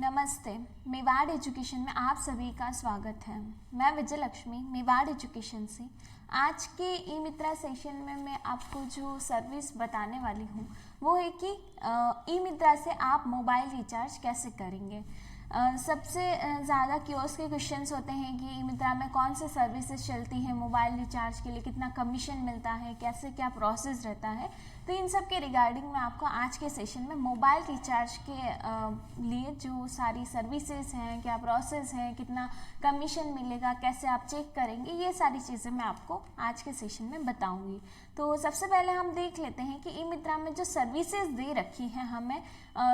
नमस्ते। मेवाड़ एजुकेशन में आप सभी का स्वागत है। मैं विजय लक्ष्मी मेवाड़ एजुकेशन से। आज के ई मित्रा सेशन में मैं आपको जो सर्विस बताने वाली हूँ वो है कि ई मित्रा से आप मोबाइल रिचार्ज कैसे करेंगे। सबसे ज़्यादा क्योर्स के क्वेश्चंस होते हैं कि ई मित्रा में कौन से सर्विसेज चलती हैं, मोबाइल रिचार्ज के लिए कितना कमीशन मिलता है, कैसे क्या प्रोसेस रहता है। तो इन सब के रिगार्डिंग मैं आपको आज के सेशन में मोबाइल रिचार्ज के लिए जो सारी सर्विसेज हैं, क्या प्रोसेस है, कितना कमीशन मिलेगा, कैसे आप चेक करेंगे, ये सारी चीज़ें मैं आपको आज के सेशन में बताऊंगी। तो सबसे पहले हम देख लेते हैं कि ई मित्रा में जो सर्विसेज दे रखी हैं हमें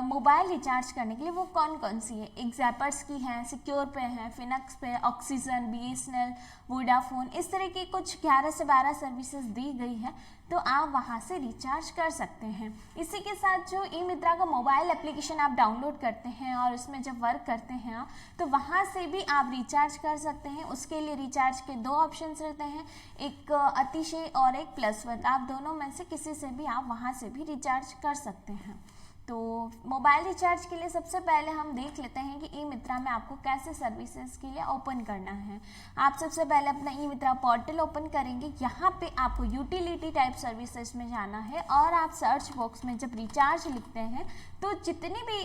मोबाइल रिचार्ज करने के लिए वो कौन कौन सी है। ज़ैपर्स की हैं, सिक्योर पे हैं, फिनक्स पे, ऑक्सीजन, BSNL, वोडाफोन, इस तरह की कुछ 11 से 12 सर्विसेज दी गई हैं। तो आप वहाँ से रिचार्ज कर सकते हैं। इसी के साथ जो ई मित्रा का मोबाइल एप्लीकेशन आप डाउनलोड करते हैं और उसमें जब वर्क करते हैं आप, तो वहाँ से भी आप रिचार्ज कर सकते हैं। उसके लिए रिचार्ज के दो ऑप्शंस रहते हैं, एक अतिशय और एक +1। आप दोनों में से किसी से भी आप वहाँ से भी रिचार्ज कर सकते हैं। तो मोबाइल रिचार्ज के लिए सबसे पहले हम देख लेते हैं कि ई मित्रा में आपको कैसे सर्विसेज के लिए ओपन करना है। आप सबसे पहले अपना ई मित्रा पोर्टल ओपन करेंगे। यहाँ पे आपको यूटिलिटी टाइप सर्विसेज में जाना है और आप सर्च बॉक्स में जब रिचार्ज लिखते हैं तो जितनी भी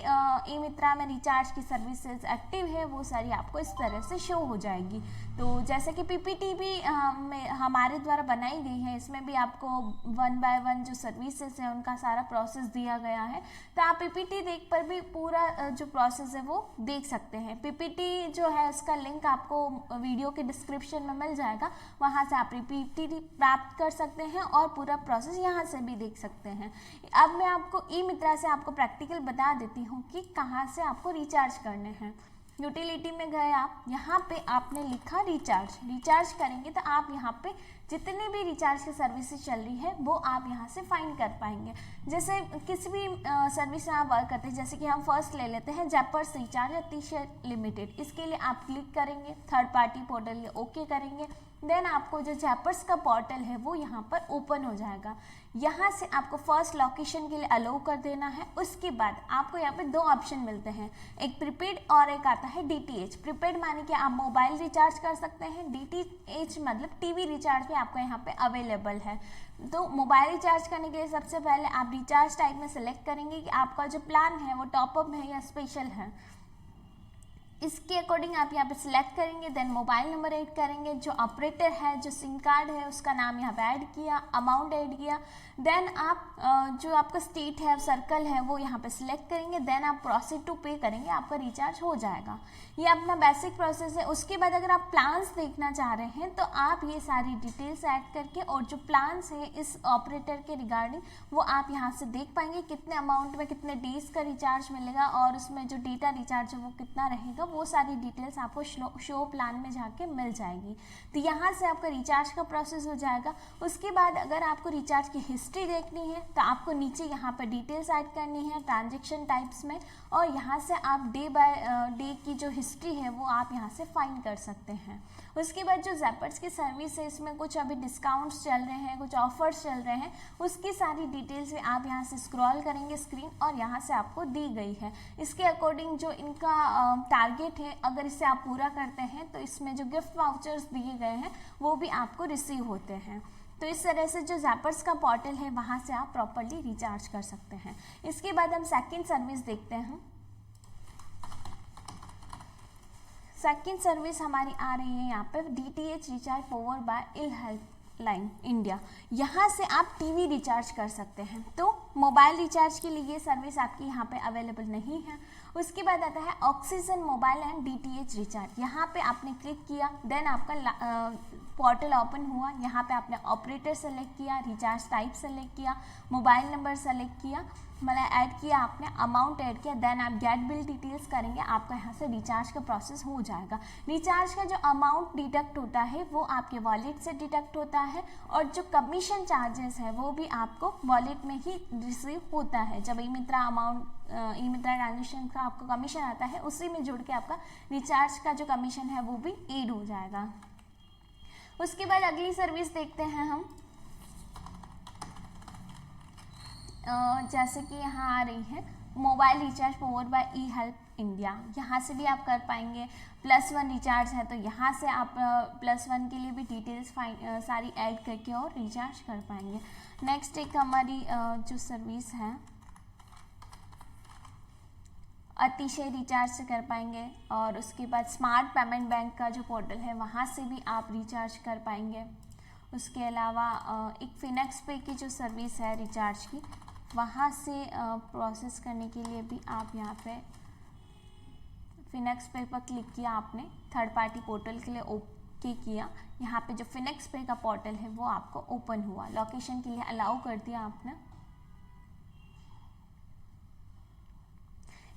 ई मित्रा में रिचार्ज की सर्विसेज एक्टिव है वो सारी आपको इस तरह से शो हो जाएगी। तो जैसे कि PPT भी हमारे द्वारा बनाई गई है, इसमें भी आपको 1 बाय 1 जो सर्विसेज है उनका सारा प्रोसेस दिया गया है। तो आप PPT देख पर भी पूरा जो प्रोसेस है वो देख सकते हैं। PPT जो है उसका लिंक आपको वीडियो के डिस्क्रिप्शन में मिल जाएगा, वहाँ से आप PPT प्राप्त कर सकते हैं और पूरा प्रोसेस यहाँ से भी देख सकते हैं। अब मैं आपको ई मित्रा से आपको प्रैक्टिकल बता देती हूँ कि कहाँ से आपको रिचार्ज करने हैं। यूटिलिटी में गए आप, यहाँ पे आपने लिखा रिचार्ज करेंगे तो आप यहाँ पे जितने भी रिचार्ज की सर्विसेज चल रही है वो आप यहाँ से फाइंड कर पाएंगे। जैसे किसी भी सर्विस में आप वर्क करते हैं, जैसे कि हम फर्स्ट ले लेते हैं ज़ैपर्स रिचार्ज अतिशय लिमिटेड। इसके लिए आप क्लिक करेंगे, थर्ड पार्टी पोर्टल ये ओके करेंगे। देन आपको जो ज़ैपर्स का पोर्टल है वो यहाँ पर ओपन हो जाएगा। यहाँ से आपको फर्स्ट लोकेशन के लिए अलाउ कर देना है। उसके बाद आपको यहाँ पे दो ऑप्शन मिलते हैं, एक प्रीपेड और एक आता है DTH। प्रीपेड माने कि आप मोबाइल रिचार्ज कर सकते हैं, DTH मतलब टीवी रिचार्ज भी आपका यहाँ पे अवेलेबल है। तो मोबाइल रिचार्ज करने के लिए सबसे पहले आप रिचार्ज टाइप में सेलेक्ट करेंगे कि आपका जो प्लान है वो टॉपअप है या स्पेशल है। इसके अकॉर्डिंग आप यहाँ पे सिलेक्ट करेंगे। देन मोबाइल नंबर ऐड करेंगे, जो ऑपरेटर है, जो सिम कार्ड है उसका नाम यहाँ पे ऐड किया, अमाउंट ऐड किया। देन आप जो आपका स्टेट है, सर्कल है, वो यहाँ पे सिलेक्ट करेंगे। देन आप प्रोसीड टू पे करेंगे, आपका रिचार्ज हो जाएगा। ये अपना बेसिक प्रोसेस है। उसके बाद अगर आप प्लान्स देखना चाह रहे हैं तो आप ये सारी डिटेल्स ऐड करके और जो प्लान्स है इस ऑपरेटर के रिगार्डिंग वो आप यहाँ से देख पाएंगे, कितने अमाउंट में कितने डेज का रिचार्ज मिलेगा और उसमें जो डेटा रिचार्ज है वो कितना रहेगा, वो सारी डिटेल्स आपको शो प्लान में जाके मिल जाएगी। तो यहाँ से आपका रिचार्ज का प्रोसेस हो जाएगा। उसके बाद अगर आपको रिचार्ज की हिस्ट्री देखनी है तो आपको नीचे यहाँ पर डिटेल्स ऐड करनी है ट्रांजेक्शन टाइप्स में, और यहाँ से आप डे बाय डे की जो हिस्ट्री है वो आप यहाँ से फाइंड कर सकते हैं। उसके बाद जो ज़ैपर्स की सर्विस है इसमें कुछ अभी डिस्काउंट्स चल रहे हैं, कुछ ऑफर्स चल रहे हैं, उसकी सारी डिटेल्स आप यहाँ से स्क्रॉल करेंगे स्क्रीन और यहाँ से आपको दी गई है। इसके अकॉर्डिंग जो इनका टारगेट है, अगर इसे आप पूरा करते हैं तो इसमें जो गिफ्ट वाउचर्स दिए गए हैं वो भी आपको रिसीव होते हैं। तो इस तरह से जो ज़ैपर्स का पोर्टल है वहाँ से आप प्रॉपर्ली रिचार्ज कर सकते हैं। इसके बाद हम सेकंड सर्विस देखते हैं। सेकंड सर्विस हमारी आ रही है यहाँ पे DTH रिचार्ज फॉरवर्ड बाय इल हेल्पलाइन इंडिया। यहाँ से आप टीवी रिचार्ज कर सकते हैं। तो मोबाइल रिचार्ज के लिए ये सर्विस आपकी यहाँ पे अवेलेबल नहीं है। उसके बाद आता है oxygen mobile and DTH recharge. यहाँ पे आपने क्लिक किया, देन आपका पोर्टल ओपन हुआ। यहाँ पे आपने ऑपरेटर सेलेक्ट किया, रिचार्ज टाइप सेलेक्ट किया, मोबाइल नंबर सेलेक्ट किया, मतलब ऐड किया आपने, अमाउंट ऐड किया। देन आप गेट बिल डिटेल्स करेंगे, आपका यहाँ से रिचार्ज का प्रोसेस हो जाएगा। रिचार्ज का जो अमाउंट डिडक्ट होता है वो आपके वॉलेट से डिडक्ट होता है और जो कमीशन चार्जेस है वो भी आपको वॉलेट में ही रिसीव होता है। जब ई मित्रा ट्रांजेक्शन का आपको कमीशन आता है उसी में जुड़ के आपका रिचार्ज का जो कमीशन है वो भी ऐड हो जाएगा। उसके बाद अगली सर्विस देखते हैं हम। जैसे कि यहाँ आ रही है mobile recharge powered by E help India, यहाँ से भी आप कर पाएंगे। +1 रिचार्ज है तो यहाँ से आप +1 के लिए भी डिटेल्स सारी ऐड करके और रिचार्ज कर पाएंगे। नेक्स्ट एक हमारी जो सर्विस है अतिशय रिचार्ज से कर पाएंगे, और उसके बाद स्मार्ट पेमेंट बैंक का जो पोर्टल है वहाँ से भी आप रिचार्ज कर पाएंगे। उसके अलावा एक फिनेक्स पे की जो सर्विस है रिचार्ज की, वहाँ से प्रोसेस करने के लिए भी आप यहाँ पे फिनेक्स पे पर क्लिक किया आपने, थर्ड पार्टी पोर्टल के लिए ओके किया, यहाँ पे जो फिनेक्स पे का पोर्टल है वो आपको ओपन हुआ, लोकेशन के लिए अलाउ कर दिया आपने।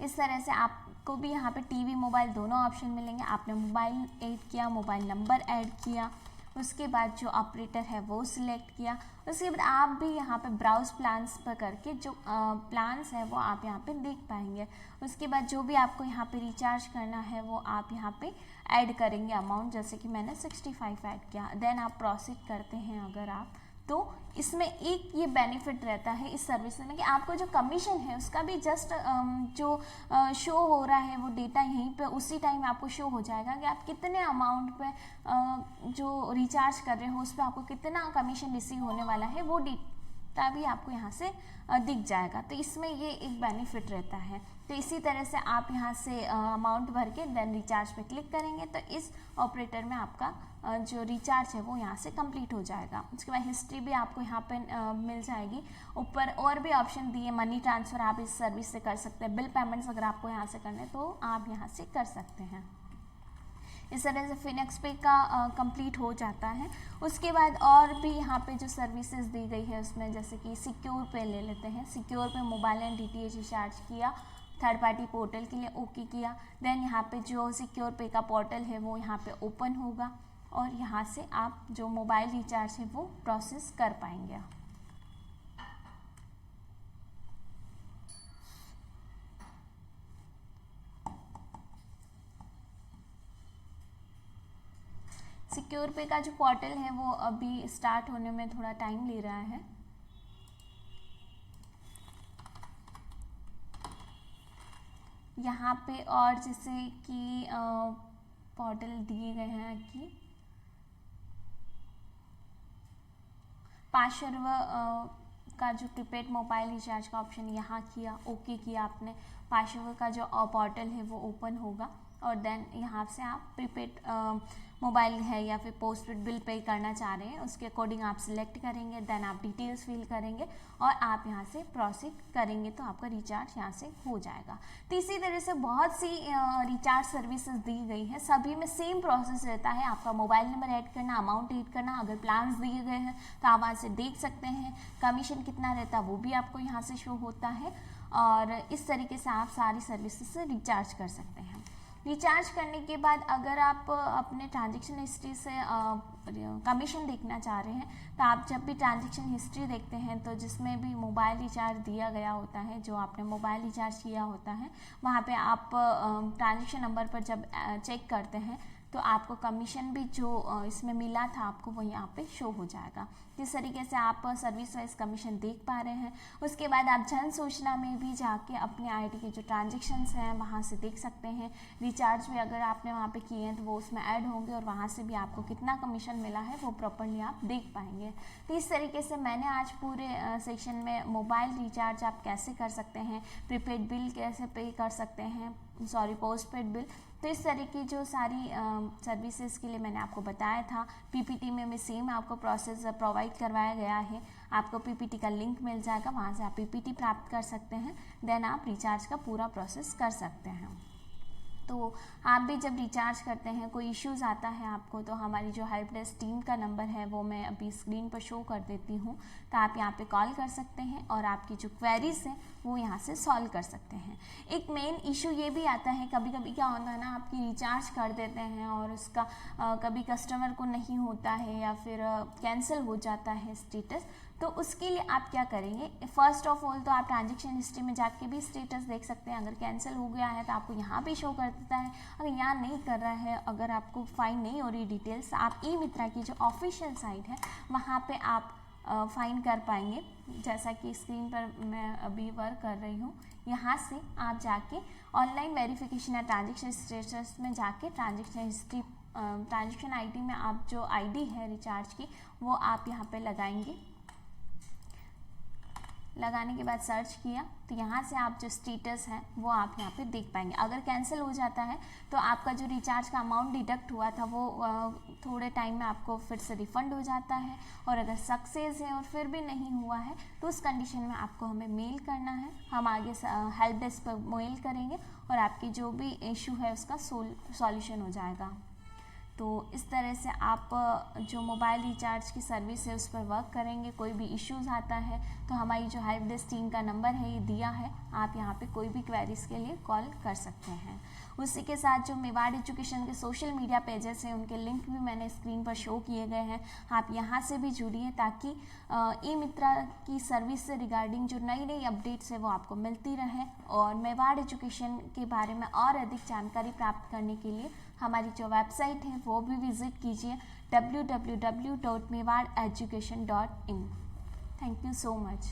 इस तरह से आपको भी यहाँ पे टीवी मोबाइल दोनों ऑप्शन मिलेंगे। आपने मोबाइल ऐड किया, मोबाइल नंबर ऐड किया, उसके बाद जो ऑपरेटर है वो सिलेक्ट किया, उसके बाद आप भी यहाँ पे ब्राउज प्लान्स पर करके जो प्लान्स है वो आप यहाँ पे देख पाएंगे। उसके बाद जो भी आपको यहाँ पे रिचार्ज करना है वो आप यहाँ पे ऐड करेंगे अमाउंट, जैसे कि मैंने 65 ऐड किया, देन आप प्रोसीड करते हैं अगर आप, तो इसमें एक ये बेनिफिट रहता है इस सर्विस में कि आपको जो कमीशन है उसका भी जस्ट जो शो हो रहा है वो डेटा यहीं पे उसी टाइम आपको शो हो जाएगा कि आप कितने अमाउंट पे जो रिचार्ज कर रहे हो उस पर आपको कितना कमीशन रिसीव होने वाला है वो डेटा भी आपको यहाँ से दिख जाएगा। तो इसमें ये एक बेनिफिट रहता है। तो इसी तरह से आप यहाँ से अमाउंट भर के देन रिचार्ज पे क्लिक करेंगे तो इस ऑपरेटर में आपका जो रिचार्ज है वो यहाँ से कंप्लीट हो जाएगा। उसके बाद हिस्ट्री भी आपको यहाँ पे मिल जाएगी। ऊपर और भी ऑप्शन दिए, मनी ट्रांसफ़र आप इस सर्विस से कर सकते हैं, बिल पेमेंट्स अगर आपको यहाँ से करने तो आप यहाँ से कर सकते हैं। इस तरह से फिनेक्स पे का कंप्लीट हो जाता है। उसके बाद और भी यहाँ पे जो सर्विसेज दी गई है उसमें जैसे कि सिक्योर पे ले लेते हैं। सिक्योर पे मोबाइल एंड DTH रिचार्ज किया, थर्ड पार्टी पोर्टल के लिए ओके किया, देन यहाँ पे जो सिक्योर पे का पोर्टल है वो यहाँ पे ओपन होगा और यहाँ से आप जो मोबाइल रिचार्ज है वो प्रोसेस कर पाएंगे। सिक्योर पे का जो पोर्टल है वो अभी स्टार्ट होने में थोड़ा टाइम ले रहा है। यहाँ पे और जैसे कि पोर्टल दिए गए हैं कि पार्श्व का जो प्रीपेड मोबाइल रिचार्ज का ऑप्शन यहाँ किया, ओके किया आपने, पार्श्व का जो पोर्टल है वो ओपन होगा और देन यहाँ से आप प्रीपेड मोबाइल है या फिर पोस्टपेड बिल पे करना चाह रहे हैं उसके अकॉर्डिंग आप सिलेक्ट करेंगे, देन आप डिटेल्स फिल करेंगे और आप यहाँ से प्रोसीड करेंगे तो आपका रिचार्ज यहाँ से हो जाएगा। तो इसी तरह से बहुत सी रिचार्ज सर्विसेज दी गई हैं, सभी में सेम प्रोसेस रहता है। आपका मोबाइल नंबर ऐड करना, अमाउंट ऐड करना, अगर प्लान्स दिए गए हैं तो आप वहाँ से देख सकते हैं, कमीशन कितना रहता है वो भी आपको यहाँ से शो होता है और इस तरीके से आप सारी सर्विसेज से रिचार्ज कर सकते हैं। रिचार्ज करने के बाद अगर आप अपने ट्रांजैक्शन हिस्ट्री से कमीशन देखना चाह रहे हैं तो आप जब भी ट्रांजैक्शन हिस्ट्री देखते हैं तो जिसमें भी मोबाइल रिचार्ज दिया गया होता है, जो आपने मोबाइल रिचार्ज किया होता है, वहाँ पे आप ट्रांजैक्शन नंबर पर जब चेक करते हैं तो आपको कमीशन भी जो इसमें मिला था आपको वो यहाँ पे शो हो जाएगा। जिस तरीके से आप सर्विस वाइज कमीशन देख पा रहे हैं। उसके बाद आप जन सूचना में भी जाके अपने आईडी के जो ट्रांजैक्शंस हैं वहाँ से देख सकते हैं। रिचार्ज भी अगर आपने वहाँ पे किए हैं तो वो उसमें ऐड होंगे और वहाँ से भी आपको कितना कमीशन मिला है वो प्रॉपर्ली आप देख पाएंगे। तो इस तरीके से मैंने आज पूरे सेक्शन में मोबाइल रिचार्ज आप कैसे कर सकते हैं, प्रीपेड बिल कैसे पे कर सकते हैं, पोस्टपेड बिल, तो इस तरह की जो सारी सर्विसेज के लिए मैंने आपको बताया था। पीपीटी में भी सेम आपको प्रोसेस प्रोवाइड करवाया गया है। आपको पीपीटी का लिंक मिल जाएगा, वहाँ से आप पीपीटी प्राप्त कर सकते हैं, देन आप रिचार्ज का पूरा प्रोसेस कर सकते हैं। तो आप भी जब रिचार्ज करते हैं कोई इश्यूज़ आता है आपको तो हमारी जो हेल्प डेस्क टीम का नंबर है वो मैं अभी स्क्रीन पर शो कर देती हूँ, तो आप यहाँ पे कॉल कर सकते हैं और आपकी जो क्वेरीज हैं वो यहाँ से सॉल्व कर सकते हैं। एक मेन इशू ये भी आता है, कभी कभी क्या होता है ना, आपकी रिचार्ज कर देते हैं और उसका कभी कस्टमर को नहीं होता है या फिर कैंसिल हो जाता है स्टेटस, तो उसके लिए आप क्या करेंगे, फर्स्ट ऑफ ऑल तो आप ट्रांजैक्शन हिस्ट्री में जाके भी स्टेटस देख सकते हैं। अगर कैंसिल हो गया है तो आपको यहाँ पे शो कर देता है, अगर यहाँ नहीं कर रहा है, अगर आपको फाइन नहीं हो रही डिटेल्स, आप ई मित्रा की जो ऑफिशियल साइट है वहाँ पे आप फाइन कर पाएंगे। जैसा कि स्क्रीन पर मैं अभी वर्क कर रही हूँ, यहाँ से आप जाके ऑनलाइन वेरिफिकेशन या ट्रांजेक्शन स्टेटस में जाके ट्रांजेक्शन हिस्ट्री, ट्रांजेक्शन आईडी में आप जो आईडी है रिचार्ज की वो आप यहाँ पे लगाएंगे। लगाने के बाद सर्च किया तो यहाँ से आप जो स्टेटस है वो आप यहाँ पे देख पाएंगे। अगर कैंसिल हो जाता है तो आपका जो रिचार्ज का अमाउंट डिडक्ट हुआ था वो थोड़े टाइम में आपको फिर से रिफ़ंड हो जाता है, और अगर सक्सेस है और फिर भी नहीं हुआ है तो उस कंडीशन में आपको हमें मेल करना है। हम आगे हेल्प डेस्क पर मेल करेंगे और आपकी जो भी इशू है उसका सॉल्यूशन हो जाएगा। तो इस तरह से आप जो मोबाइल रिचार्ज की सर्विस है उस पर वर्क करेंगे। कोई भी इश्यूज़ आता है तो हमारी जो हेल्प डेस्क टीम का नंबर है ये दिया है, आप यहाँ पे कोई भी क्वेरीज के लिए कॉल कर सकते हैं। उसी के साथ जो मेवाड़ एजुकेशन के सोशल मीडिया पेजेस हैं उनके लिंक भी मैंने स्क्रीन पर शो किए गए हैं, आप यहाँ से भी जुड़िए ताकि ई मित्रा की सर्विस से रिगार्डिंग जो नई नई अपडेट्स है वो आपको मिलती रहे। और मेवाड़ एजुकेशन के बारे में और अधिक जानकारी प्राप्त करने के लिए हमारी जो वेबसाइट है वो भी विजिट कीजिए www.mewadeducation.in। Thank you so much.